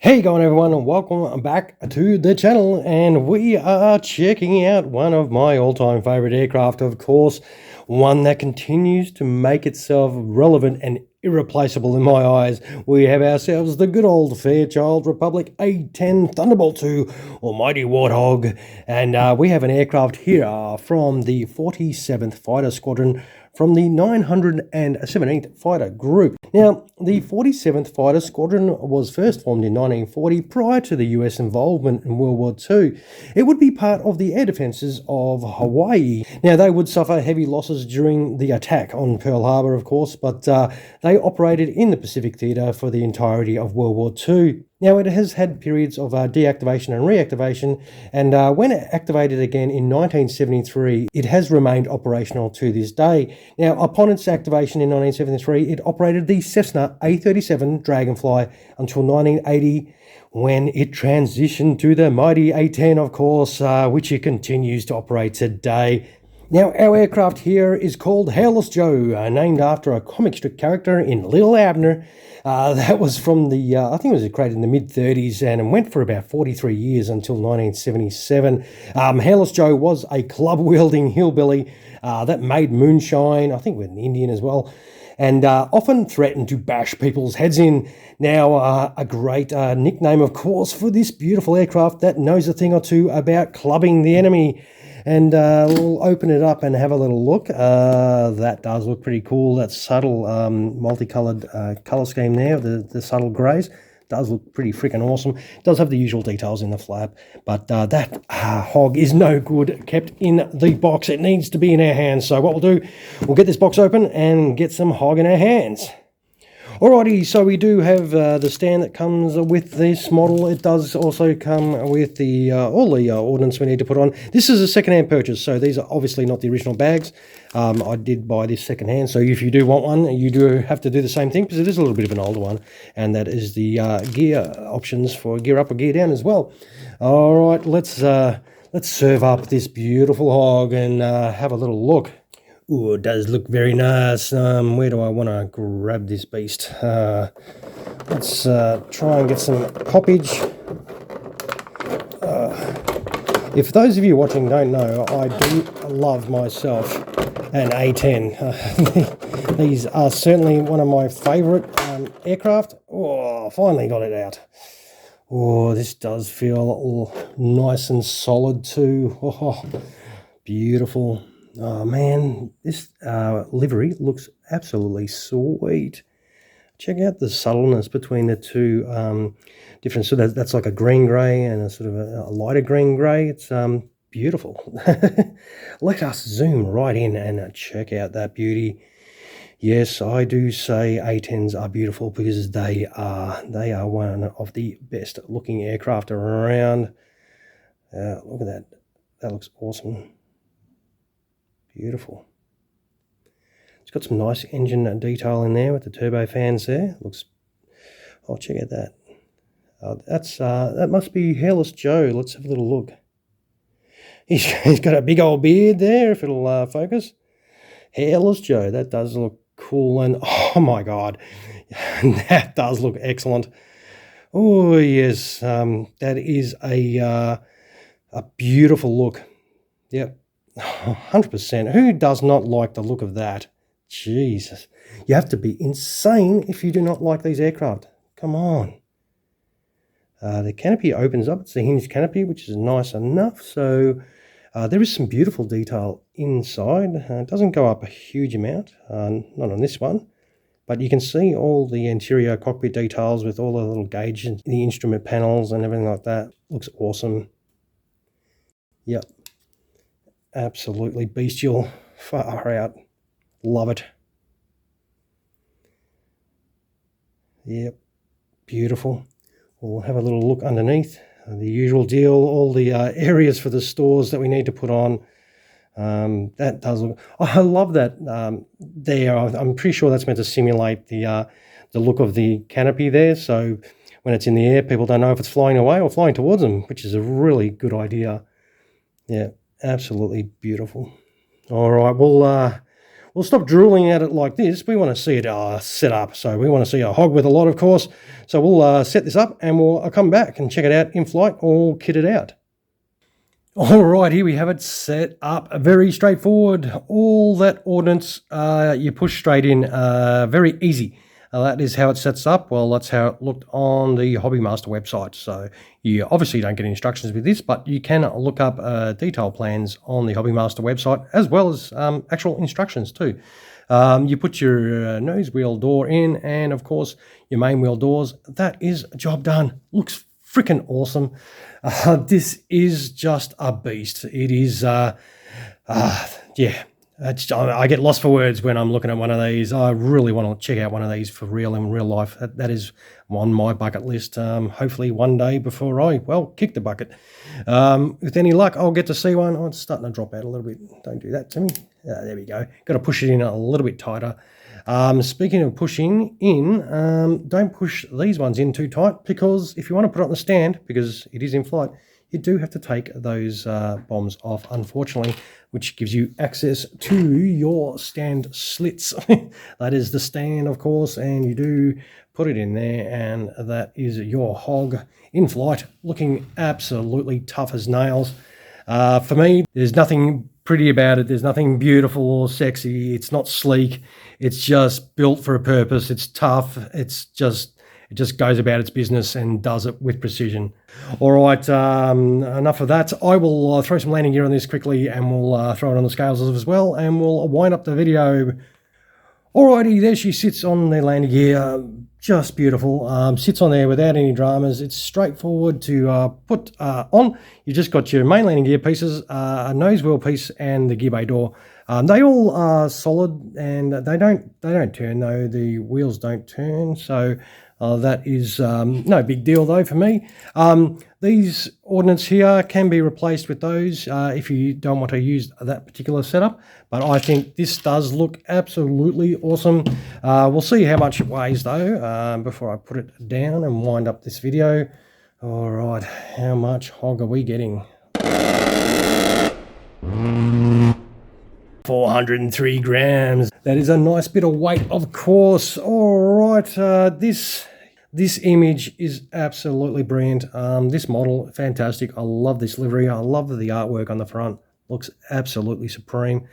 Hey going everyone, and welcome back to the channel, and we are checking out one of my all-time favorite aircraft, of course, one that continues to make itself relevant and irreplaceable in my eyes. We have ourselves the good old Fairchild Republic A-10 Thunderbolt II, Almighty Warthog, and we have an aircraft here from the 47th Fighter Squadron from the 917th Fighter Group. Now, the 47th Fighter Squadron was first formed in 1940 prior to the US involvement in World War II. It would be part of the air defences of Hawaii. Now, they would suffer heavy losses during the attack on Pearl Harbor, of course, but they operated in the Pacific Theatre for the entirety of World War II. Now, it has had periods of deactivation and reactivation, and when it activated again in 1973, it has remained operational to this day. Now, upon its activation in 1973, it operated the Cessna A-37 Dragonfly until 1980, when it transitioned to the mighty A-10, of course, which it continues to operate today. Now, our aircraft here is called Hairless Joe, named after a comic strip character in Li'l Abner. That was from the, I think it was created in the mid-30s and went for about 43 years until 1977. Hairless Joe was a club-wielding hillbilly that made moonshine, I think with an Indian as well, and often threatened to bash people's heads in. Now, a great nickname, of course, for this beautiful aircraft that knows a thing or two about clubbing the enemy. And we'll open it up and have a little look. That does look pretty cool. That subtle multicolored color scheme there, the subtle grays, does look pretty freaking awesome. It does have the usual details in the flap, but that hog is no good kept in the box. It needs to be in our hands. So what we'll do, we'll get this box open and get some hog in our hands. Alrighty, so we do have the stand that comes with this model. It does also come with the all the ordnance we need to put on. This is a second-hand purchase, so these are obviously not the original bags. I did buy this second-hand, so if you do want one, you do have to do the same thing, because it is a little bit of an older one, and that is the gear options for gear up or gear down as well. Alright, let's serve up this beautiful hog and have a little look. Ooh, it does look very nice. Where do I want to grab this beast? Let's try and get some poppage. If those of you watching don't know, I do love myself an A-10. These are certainly one of my favourite aircraft. Oh, finally got it out. Oh, this does feel nice and solid too. Oh, beautiful. Oh man, this livery looks absolutely sweet. Check out the subtleness between the two different, so that's like a green grey and a sort of a lighter green grey. It's beautiful. Let us zoom right in and check out that beauty. Yes, I do say A-10s are beautiful because they are one of the best looking aircraft around. Look at that. That looks awesome. Beautiful. It's got some nice engine detail in there with the turbo fans there. Looks. Oh, check out that. That must be Hairless Joe. Let's have a little look. He's got a big old beard there. If it'll focus. Hairless Joe. That does look cool. And oh my God, that does look excellent. Oh yes, that is a beautiful look. Yep. 100%. Who does not like the look of that? Jesus. You have to be insane if you do not like these aircraft. Come on. The canopy opens up. It's a hinged canopy, which is nice enough. So there is some beautiful detail inside. It doesn't go up a huge amount, not on this one. But you can see all the interior cockpit details with all the little gauges, the instrument panels and everything like that. Looks awesome. Yep. Absolutely bestial. Far out. Love it. Yep. Beautiful. We'll have a little look underneath. The usual deal. All the areas for the stores that we need to put on. That does look... Oh, I love that there. I'm pretty sure that's meant to simulate the look of the canopy there. So when it's in the air, people don't know if it's flying away or flying towards them, which is a really good idea. Yeah. Absolutely beautiful. All right, we'll we'll stop drooling at it like this. We want to see it set up. So we want to see a hog with a lot, of course. So we'll set this up and we'll come back and check it out in flight or kit it out. All right, here we have it set up. Very straightforward. All that ordnance you push straight in. Very easy. That is how it sets up. Well, that's how it looked on the Hobbymaster website. So you obviously don't get instructions with this, but you can look up detail plans on the Hobbymaster website, as well as actual instructions too. You put your nose wheel door in, and of course your main wheel doors. That is job done. Looks freaking awesome. This is just a beast. It is, yeah. I get lost for words when I'm looking at one of these. I really want to check out one of these for real in real life. That is on my bucket list. Hopefully one day before I, well, kick the bucket. With any luck, I'll get to see one. Oh, it's starting to drop out a little bit. Don't do that to me. There we go. Got to push it in a little bit tighter. Speaking of pushing in, don't push these ones in too tight, because if you want to put it on the stand, because it is in flight, you do have to take those bombs off, unfortunately, which gives you access to your stand slits. That is the stand, of course, and you do put it in there, and that is your hog in flight, looking absolutely tough as nails. For me, there's nothing pretty about it. There's nothing beautiful or sexy. It's not sleek. It's just built for a purpose. It's tough. It just goes about its business and does it with precision. All right, enough of that. I will throw some landing gear on this quickly, and we'll throw it on the scales as well, and we'll wind up the video. Alrighty, there she sits on the landing gear. Just beautiful. Sits on there without any dramas. It's straightforward to put on. You just got your main landing gear pieces, a nose wheel piece, and the gear bay door. They all are solid, and they don't turn though. The wheels don't turn, so that is no big deal though for me. These ordnance here can be replaced with those if you don't want to use that particular setup, but I think this does look absolutely awesome. We'll see how much it weighs though before I put it down and wind up this video. All right, how much hog are we getting? 403 grams. That is a nice bit of weight, of course. All right, this image is absolutely brilliant. This model, fantastic. I love this livery. I love the artwork on the front. Looks absolutely supreme.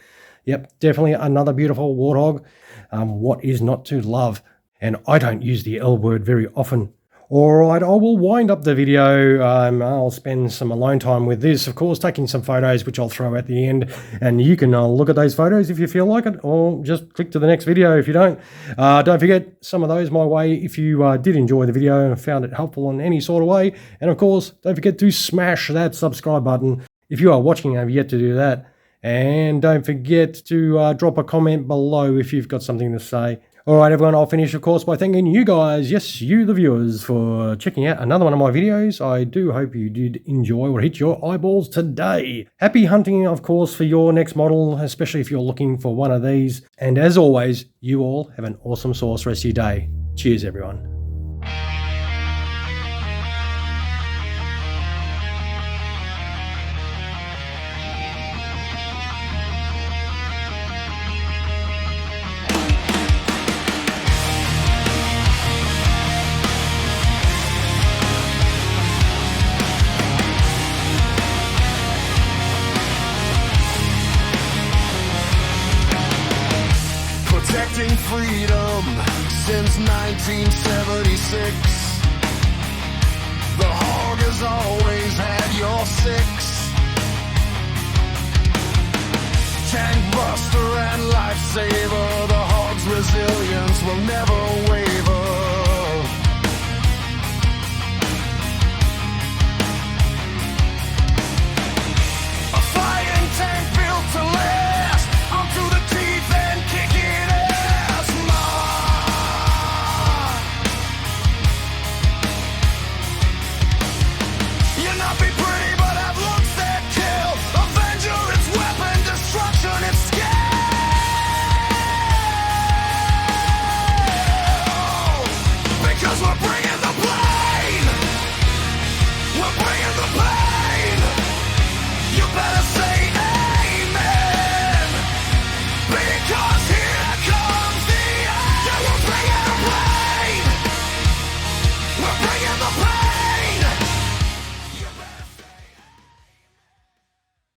Yep, definitely another beautiful Warthog. What is not to love? And I don't use the L word very often. All right, I will wind up the video. I'll spend some alone time with this, of course, taking some photos, which I'll throw at the end. And you can look at those photos if you feel like it, or just click to the next video if you don't. Don't forget, some of those my way if you did enjoy the video and found it helpful in any sort of way. And of course, don't forget to smash that subscribe button if you are watching and have yet to do that. And don't forget to drop a comment below if you've got something to say. All right, everyone, I'll finish, of course, by thanking you guys, yes, you, the viewers, for checking out another one of my videos. I do hope you did enjoy or hit your eyeballs today. Happy hunting, of course, for your next model, especially if you're looking for one of these. And as always, you all have an awesome sauce rest of your day. Cheers, everyone. Protecting freedom since 1976. The hog has always had your six. Tank buster and lifesaver, the hog's resilience will never waver. A fighting tank built to last, onto the teeth and kicking ass. You'll not be pretty, but have looks that kill. Avenger, its weapon, destruction, its scale. We're bringing the pain.